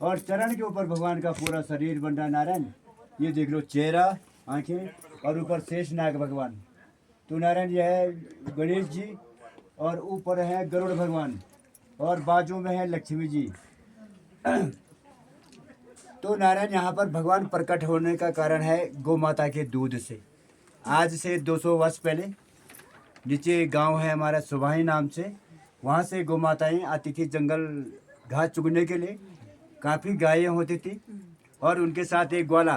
और चरण के ऊपर भगवान का पूरा शरीर बन रहा नारायण। ये देख लो, चेहरा, आंखें और ऊपर शेष नाग भगवान। तो नारायण यह है गणेश जी और ऊपर है गरुड़ भगवान और बाजू में है लक्ष्मी जी। तो नारायण यहाँ पर भगवान प्रकट होने का कारण है गौ माता के दूध से। आज से 200 वर्ष पहले नीचे गांव है हमारा सुबाही नाम से, वहाँ से गौ माताएँ आती थी जंगल घास चुगने के लिए। काफ़ी गायें होती थी और उनके साथ एक ग्वाला।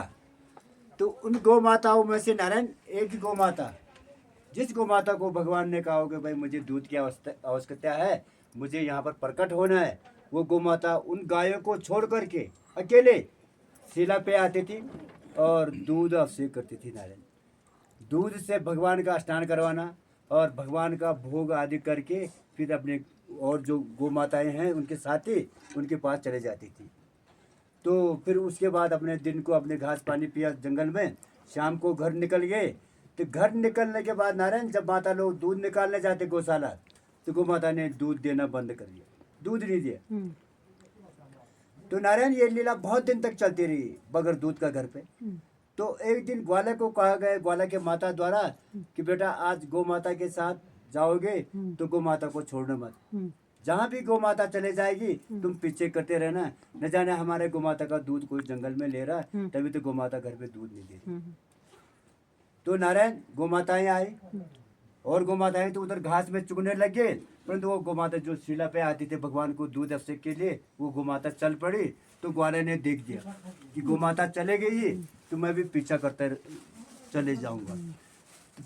तो उन गौ माताओं में से नारायण एक गौ माता, जिस गौ माता को भगवान ने कहा कि भाई मुझे दूध की आवश्यकता है, मुझे यहाँ पर प्रकट होना है, वो गौ माता उन गायों को छोड़ करके अकेले शिला पे आती थी और दूध अभिषेक करती थी नारायण। दूध से भगवान का स्नान करवाना और भगवान का भोग आदि करके फिर अपने और जो गौ माताएँ हैं उनके साथ ही उनके पास चले जाती थी। तो फिर उसके बाद अपने दिन को अपने घास पानी पिया जंगल में, शाम को घर निकल गए। तो घर निकलने के बाद नारायण जब माता लोग दूध निकालने जाते गौशाला, तो गौ माता ने दूध देना बंद कर दिया, दूध नहीं दिया। तो नारायण ये लीला बहुत दिन तक चलती रही बगैर दूध का घर पे। तो एक दिन ग्वाला को कहा गया, ग्वाला के माता द्वारा, कि बेटा आज गौ माता के साथ जाओगे तो गौ माता को छोड़ना मत, जहाँ भी गौ माता चले जाएगी तुम पीछे करते रहना, न जाने हमारे गौ माता का दूध कोई जंगल में ले रहा है, तभी तो गौ माता घर पे दूध नहीं दे रही। तो नारायण गौ माताएं आई और गौ माताएं तो उधर घास में चुगने लग गए, परंतु वो गौ माता जो शिला पे आती थी भगवान को दूध अभिषेक के लिए, वो गौ माता चल पड़ी। तो ग्वाले ने देख दिया कि गौ माता चले गई तो मैं भी पीछा करते चले जाऊंगा।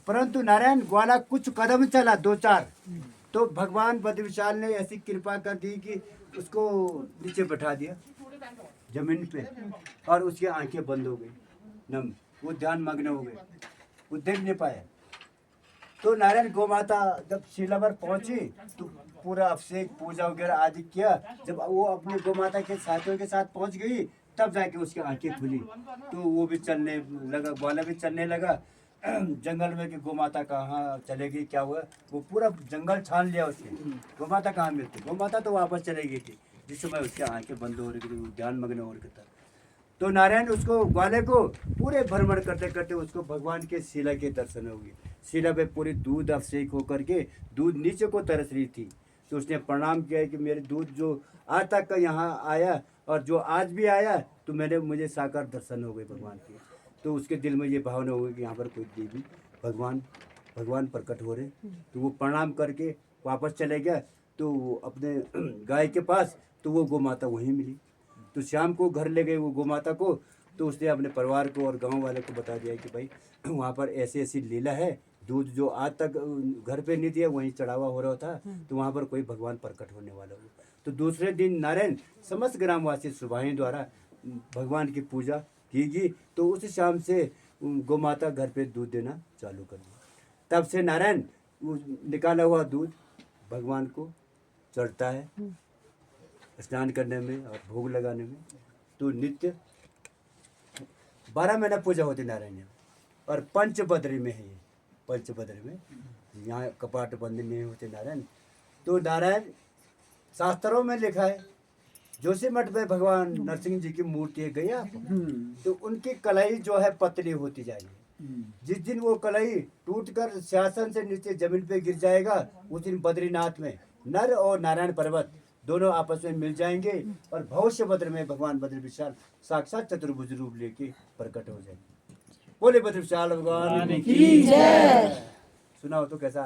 परंतु नारायण ग्वाला कुछ कदम चला, 2-4, तो भगवान बद्र विशाल ने ऐसी कृपा कर दी कि उसको नीचे बैठा दिया जमीन पे और उसकी आंखें बंद हो गई नम, वो ध्यान मग्न हो गए, वो देख नहीं पाया। तो नारायण गौ माता जब शिला पर पहुंची तो पूरा अभिषेक पूजा वगैरह आदि किया। जब वो अपने गौ माता के साथियों के साथ पहुंच गई तब जाके उसकी आंखें खुली, तो वो भी चलने लगा, ग्वाला भी चलने लगा। जंगल में कि गौ माता कहाँ चले गई, क्या हुआ, वो पूरा जंगल छान लिया उसने, गौ माता कहाँ मिलती। गौ माता तो वापस चली गई थी, जिस समय उसकी आंखें बंद हो रही थी, ध्यान मग्न हो रहा था। तो नारायण उसको ग्वाले को पूरे भ्रमण करते करते उसको भगवान के शिला के दर्शन हो गए। शिला पे पूरी दूध अभिषेक होकर के दूध नीचे को तरस रही थी। तो उसने प्रणाम किया कि मेरे दूध जो आज तक का यहाँ आया और जो आज भी आया, तो मुझे साकार दर्शन हो गए भगवान के। तो उसके दिल में ये भावना हो गई कि यहाँ पर कोई देवी भगवान प्रकट हो रहे। तो वो प्रणाम करके वापस चले गया। तो अपने गाय के पास, तो वो गौ माता वहीं मिली। तो शाम को घर ले गए वो गौ माता को। तो उसने अपने परिवार को और गांव वाले को बता दिया कि भाई वहाँ पर ऐसी ऐसी लीला है, दूध जो आज तक घर पे नहीं दिया वहीं चढ़ावा हो रहा था, तो वहाँ पर कोई भगवान प्रकट होने वाला हो। तो दूसरे दिन नारायण समस्त ग्रामवासी सुबाही द्वारा भगवान की पूजा की गई। तो उस शाम से गौ माता घर पे दूध देना चालू कर दिया। तब से नारायण निकाला हुआ दूध भगवान को चढ़ता है स्नान करने में और भोग लगाने में। तो नित्य 12 महीना पूजा होती नारायण यहाँ। और पंचबद्री में है ये, पंचबद्री में यहाँ कपाट बंद नहीं होते नारायण। तो नारायण शास्त्रों में लिखा है, जोशीमठ में भगवान नरसिंह जी की मूर्ति है, गई आप, तो उनकी कलाई जो है पतली होती जाएगी। जिस दिन वो कलाई टूटकर सिंहासन से नीचे जमीन पे गिर जाएगा, उस दिन बद्रीनाथ में नर और नारायण पर्वत दोनों आपस में मिल जाएंगे और भविष्य बद्र में भगवान बद्र विशाल साक्षात चतुर्भुज रूप लेके प्रकट हो जाएंगे। बोले बद्र विशाल भगवान की जय। सुनाओ तो कैसा